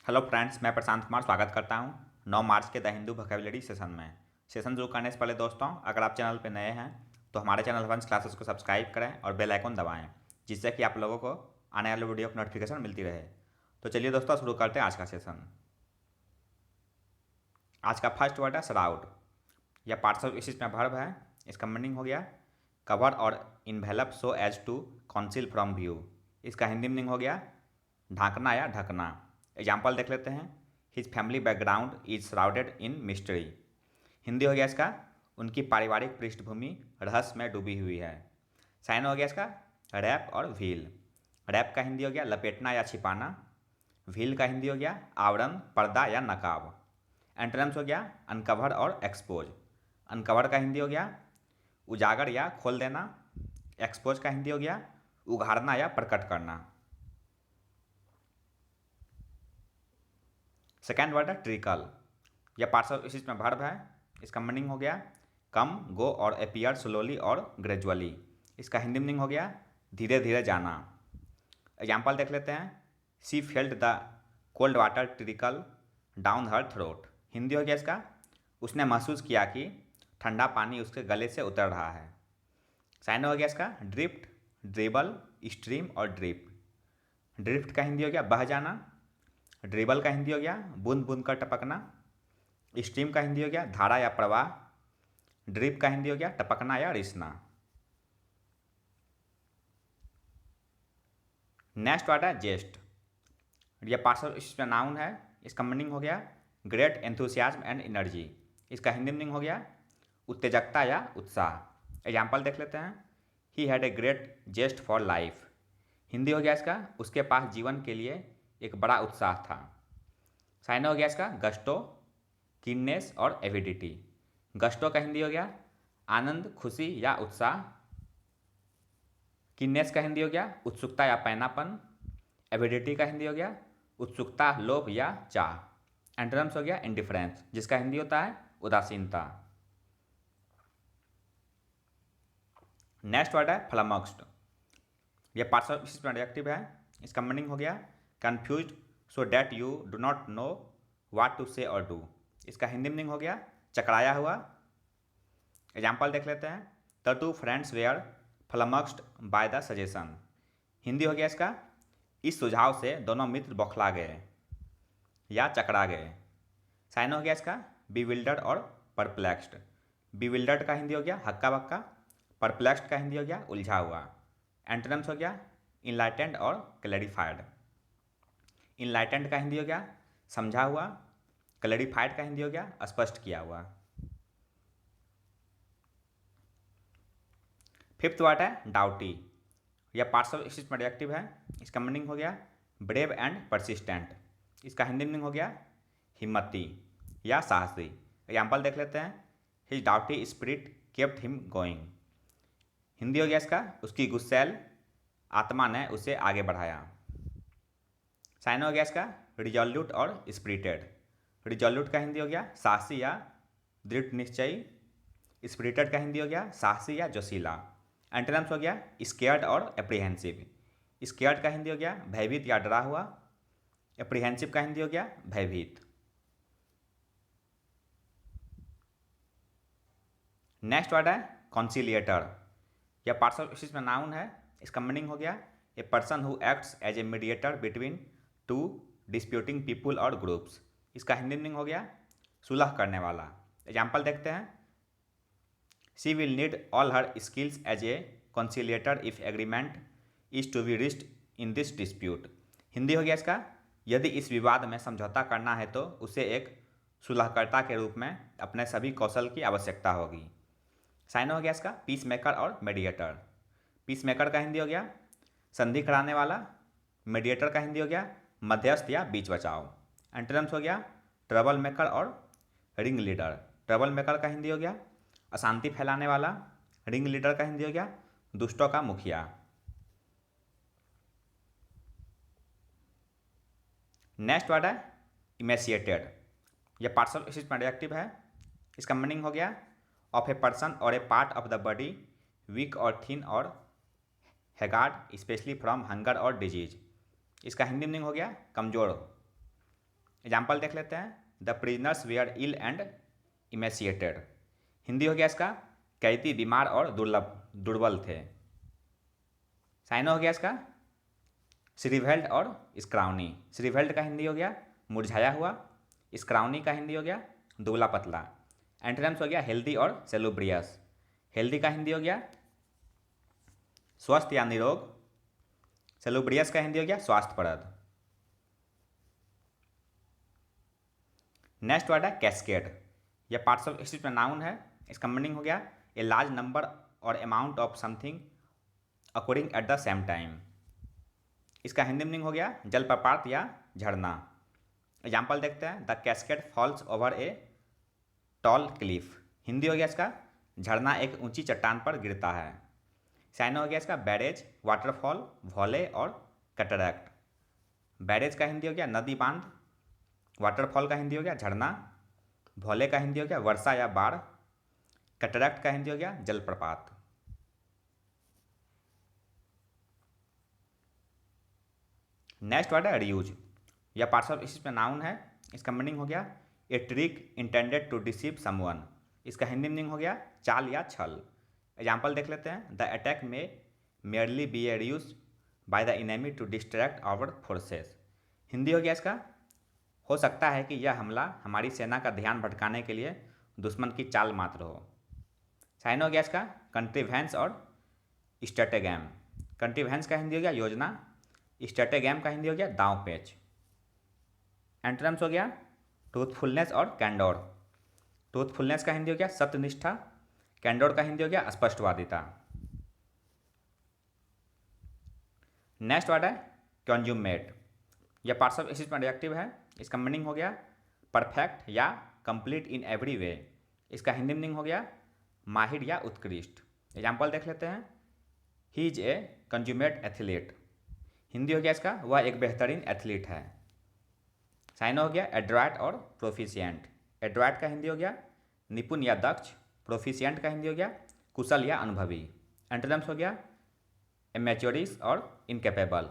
Hello friends, मैं प्रशांत कुमार स्वागत करता हूं 9 मार्च के द हिंदू वोकैबुलरी सेशन में। सेशन शुरू करने से पहले दोस्तों, अगर आप चैनल पर नए हैं तो हमारे चैनल वंश क्लासेस को सब्सक्राइब करें और बेल आइकन दबाएं, जिससे कि आप लोगों को आने वाले वीडियो की नोटिफिकेशन मिलती रहे। तो चलिए दोस्तों, शुरू करते हैं आज का सेशन। आज का फर्स्ट वर्ड है शराउड। यह पार्ट्स इस में वर्ब है। इसका मीनिंग हो गया कवर और envelope so as to conceal from view. इसका हिंदी मीनिंग हो गया ढांकना या ढकना। एग्जाम्पल देख लेते हैं। His family background is surrounded in mystery. Hindi हो गया इसका उनकी पारिवारिक पृष्ठभूमि रहस्य में डूबी हुई है। साइन हो गया इसका रैप और व्हील। रैप का हिंदी हो गया लपेटना या छिपाना। व्हील का हिंदी हो गया आवरण, पर्दा या नकाब। एंटोनिम्स हो गया अनकवर और एक्सपोज। अनकवर का हिंदी हो गया उजागर या खोल देना। एक्सपोज का हिंदी हो गया उघाड़ना या प्रकट करना। सेकेंड वर्ड है ट्रिकल। यह पार्ट्स ऑफ स्पीच में वर्ब है। इसका मीनिंग हो गया कम, गो और अपीयर स्लोली और ग्रेजुअली। इसका हिंदी मीनिंग हो गया धीरे धीरे जाना। एग्जाम्पल देख लेते हैं। She felt the cold water trickle down her throat. Hindi हो गया इसका उसने महसूस किया कि ठंडा पानी उसके गले से उतर रहा है। साइन हो गया इसका ड्रिफ्ट, ड्रिबल, स्ट्रीम और ड्रिप। ड्रिफ्ट का हिंदी हो गया बह जाना। ड्रिबल का हिंदी हो गया बूंद बूंद का टपकना। स्ट्रीम का हिंदी हो गया धारा या प्रवाह। ड्रिप का हिंदी हो गया टपकना या रिसना। नेक्स्ट वर्ड है जेस्ट। यह पार्ट्स नाउन है। इसका मीनिंग हो गया ग्रेट एंथुसियाज्म एंड एनर्जी। इसका हिंदी मीनिंग हो गया उत्तेजकता या उत्साह। एग्जाम्पल देख लेते हैं। He had a great zest for life. Hindi हो गया इसका उसके पास जीवन के लिए एक बड़ा उत्साह था। साइन हो गया इसका गस्टो, कीननेस और एविडिटी। गस्टो का हिंदी हो गया आनंद, खुशी या उत्साह। कीननेस का हिंदी हो गया उत्सुकता या पैनापन। एविडिटी का हिंदी हो गया उत्सुकता, लोभ या चाह। एंटोनिम्स हो गया इंडिफरेंस, जिसका हिंदी होता है उदासीनता। नेक्स्ट वर्ड है फ्लमक्स्ड। यह पार्ट्स ऑफ स्पीच में एडजेक्टिव है। इसका मीनिंग हो गया confused so that you do not know what to say और डू। इसका हिंदी मीनिंग हो गया चकराया हुआ। एग्जाम्पल देख लेते हैं। The two friends were flummoxed by the suggestion. Hindi हो गया इसका इस सुझाव से दोनों मित्र बौखला गए या चकरा गए। साइन हो गया इसका बीविल्डर्ड और परप्लेक्स्ड। बीविल्डर्ड का हिंदी हो गया हक्का बक्का। परप्लेक्स्ड का हिंदी हो गया उलझा हुआ। एंटोनिम्स हो गया इनलाइटेंड और क्लैरिफाइड। इनलाइटेंड का हिंदी हो गया समझा हुआ। क्लैरिफाइड का हिंदी हो गया स्पष्ट किया हुआ। फिफ्थ वर्ड है डाउटी। यह पार्ट्स ऑफ स्पीच में एडजेक्टिव है। इसका मीनिंग हो गया ब्रेव एंड परसिस्टेंट। इसका हिंदी मीनिंग हो गया हिम्मती या साहसी। एग्जाम्पल देख लेते हैं। His doughty spirit kept him going. Hindi हो गया इसका उसकी गुस्सैल आत्मा ने उसे आगे बढ़ाया। साइन हो गया इसका रिजॉल्यूट और स्पिरिटेड। रिजॉल्यूट का हिंदी हो गया साहसी या दृढ़ निश्चयी। स्पिरिटेड का हिंदी हो गया साहसी या जोशीला। एंटोनिम्स हो गया स्केयर्ड और एप्रीहेंसिव। स्केयर्ड का हिंदी हो गया भयभीत या डरा हुआ। एप्रीहेंसिव का हिंदी हो गया भयभीत। नेक्स्ट वर्ड है कॉन्सिलिएटर। यह पार्ट्स ऑफ स्पीच में नाउन है। इसका मीनिंग हो गया a person who acts as a mediator between two disputing people और ग्रुप्स। इसका हिंदी मीनिंग हो गया सुलह करने वाला। एग्जाम्पल देखते हैं। She will need all her skills as a conciliator if agreement is to be reached in this dispute. Hindi हो गया इसका यदि इस विवाद में समझौता करना है तो उसे एक सुलहकर्ता के रूप में अपने सभी कौशल की आवश्यकता होगी। साइन हो गया इसका पीस मेकर और मेडिएटर। पीस मेकर का हिंदी हो गया संधि कराने वाला। मेडिएटर का हिंदी हो गया मध्यस्थ या बीच बचाव। एंटोनिम्स हो गया ट्रबल मेकर और रिंग लीडर। ट्रबल मेकर का हिंदी हो गया अशांति फैलाने वाला। रिंग लीडर का हिंदी हो गया दुष्टों का मुखिया। नेक्स्ट वर्ड है इमेसिएटेड। यह पार्ट्स ऑफ स्पीच में एडजेक्टिव है। इसका मीनिंग हो गया ऑफ ए पर्सन और a part of the body weak और थिन और हैगार्ड स्पेशली फ्रॉम हंगर और डिजीज। इसका हिंदी मीनिंग हो गया कमजोर। एग्जाम्पल देख लेते हैं, the prisoners were ill and emaciated. Hindi हो गया इसका, कैदी बीमार और दुर्बल थे। साइनो हो गया इसका, श्रीवेल्ड और स्क्राउनी। श्रीवेल्ड का हिंदी हो गया मुरझाया हुआ, स्क्राउनी का हिंदी हो गया दुबला पतला। एंटोनिम्स हो गया हेल्दी और सेलुब्रियस। हेल्दी का हिंदी हो गया स्वस्थ या निरोग, सेलुब्रियस का हिंदी हो गया स्वास्थ्यप्रद। नेक्स्ट वर्ड है कैस्केड। यह पार्ट्स ऑफ स्पीच में नाउन है। इसका मीनिंग हो गया ए लार्ज नंबर और amount of something according at the same time. इसका हिंदी मीनिंग हो गया जलप्रपात या झरना। एग्जाम्पल देखते हैं, the cascade falls over a tall cliff. Hindi हो गया इसका झरना एक ऊंची चट्टान पर गिरता है। साइनो हो गया इसका बैरेज, वाटरफॉल, वॉले और कैटरैक्ट। बैरेज का हिंदी हो गया नदी बांध, वाटरफॉल का हिंदी हो गया झरना, वॉले का हिंदी हो गया वर्षा या बाढ़, कैटरैक्ट का हिंदी हो गया जलप्रपात। नेक्स्ट वर्ड है रियूज। यह पार्ट्स ऑफ स्पीच में नाउन है। इसका मीनिंग हो गया a trick intended to deceive someone. इसका हिंदी मीनिंग हो गया चाल या छल। एग्जाम्पल देख लेते हैं, द अटैक में merely be a use by the enemy to distract our forces. Hindi हो गया इसका हो सकता है कि यह हमला हमारी सेना का ध्यान भटकाने के लिए दुश्मन की चाल मात्र हो। साइन हो गया इसका कंट्रीवेंस और स्ट्रेटेगैम। कंट्रीवेंस का हिंदी हो गया योजना, स्ट्रेटेगैम का हिंदी हो गया दांव पेच। एंटोनिम्स हो गया ट्रूथफुलनेस और कैंडोर। ट्रूथफुलनेस का हिंदी हो गया सत्यनिष्ठा, कैंडोर का हिंदी हो गया स्पष्टवादिता। नेक्स्ट वर्ड है कंज्यूमेट। यह पार्ट्स ऑफ स्पीच में एडजेक्टिव है। इसका मीनिंग हो गया परफेक्ट या कंप्लीट इन एवरी वे। इसका हिंदी मीनिंग हो गया माहिर या उत्कृष्ट। एग्जाम्पल देख लेते हैं, he is a consummate athlete. Hindi हो गया इसका वह एक बेहतरीन एथलीट है। साइन हो गया एड्रॉयट और प्रोफिशिएंट। एड्रॉयट का हिंदी हो गया निपुण या दक्ष, प्रोफिशिएंट का हिंदी हो गया कुशल या अनुभवी। एंटोनिम्स हो गया इमैच्योरिस और इनकेपेबल।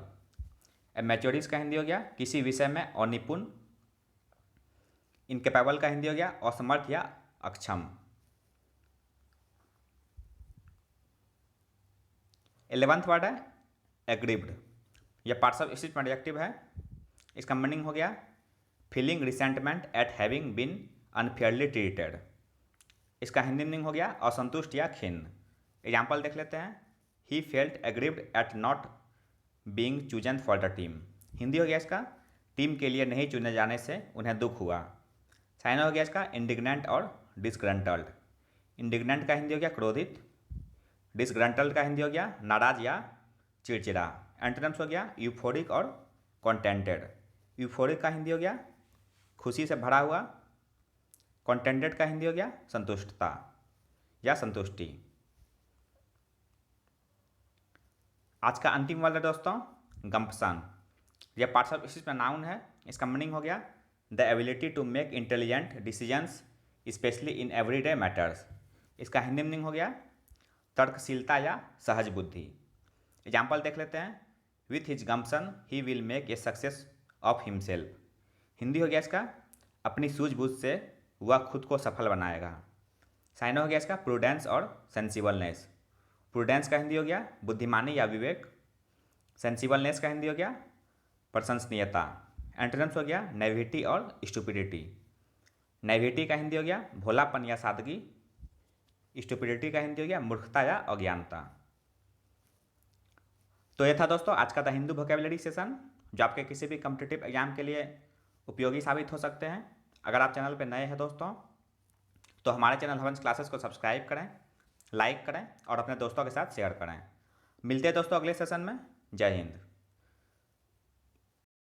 इमैच्योरिस का हिंदी हो गया किसी विषय में अनिपुण, इनकेपेबल का हिंदी हो गया असमर्थ या अक्षम। 11th वर्ड है एग्रीव्ड। यह पार्ट्स ऑफ स्पीच में एडजेक्टिव है। इसका मीनिंग हो गया feeling resentment at having been unfairly treated. इसका हिंदी मीनिंग हो गया असंतुष्ट या खिन्न। एग्जाम्पल देख लेते हैं, he felt aggrieved at not being chosen for the team. Hindi हो गया इसका टीम के लिए नहीं चुने जाने से उन्हें दुख हुआ। साइन हो गया इसका इंडिग्नेंट और डिसग्रंटल्ड। इंडिग्नेंट का हिंदी हो गया क्रोधित, डिसग्रंटल्ड का हिंदी हो गया नाराज या चिड़चिड़ा। एंटोनिम्स हो गया यूफोरिक और कॉन्टेंटेड। यूफोरिक का हिंदी हो गया खुशी से भरा हुआ, कॉन्टेंटेड का हिंदी हो गया संतुष्टता या संतुष्टि। आज का अंतिम वर्ड है दोस्तों गम्पसन। यह पार्ट्स ऑफ स्पीच में नाउन है। इसका मीनिंग हो गया the ability to make intelligent decisions especially in everyday matters. इसका हिंदी मीनिंग हो गया तर्कशीलता या सहज बुद्धि। एग्जाम्पल देख लेते हैं, with his gumption he will make a success of himself. Hindi हो गया इसका अपनी सूझबूझ से वह खुद को सफल बनाएगा। साइन हो गया इसका प्रूडेंस और सेंसिबलनेस। प्रूडेंस का हिंदी हो गया बुद्धिमानी या विवेक, सेंसिबलनेस का हिंदी हो गया प्रशंसनीयता। एंटोनिम्स हो गया नैविटी और स्टुपिडिटी। नैविटी का हिंदी हो गया भोलापन या सादगी, स्टुपिडिटी का हिंदी हो गया मूर्खता या अज्ञानता। तो ये था दोस्तों आज का द हिंदू वोकैबुलरी सेशन, जो आपके किसी भी कॉम्पिटिटिव एग्जाम के लिए उपयोगी साबित हो सकते हैं। अगर आप चैनल पर नए हैं दोस्तों तो हमारे चैनल हवंस क्लासेस को सब्सक्राइब करें, लाइक करें और अपने दोस्तों के साथ शेयर करें। मिलते हैं दोस्तों अगले सेशन में। जय हिंद।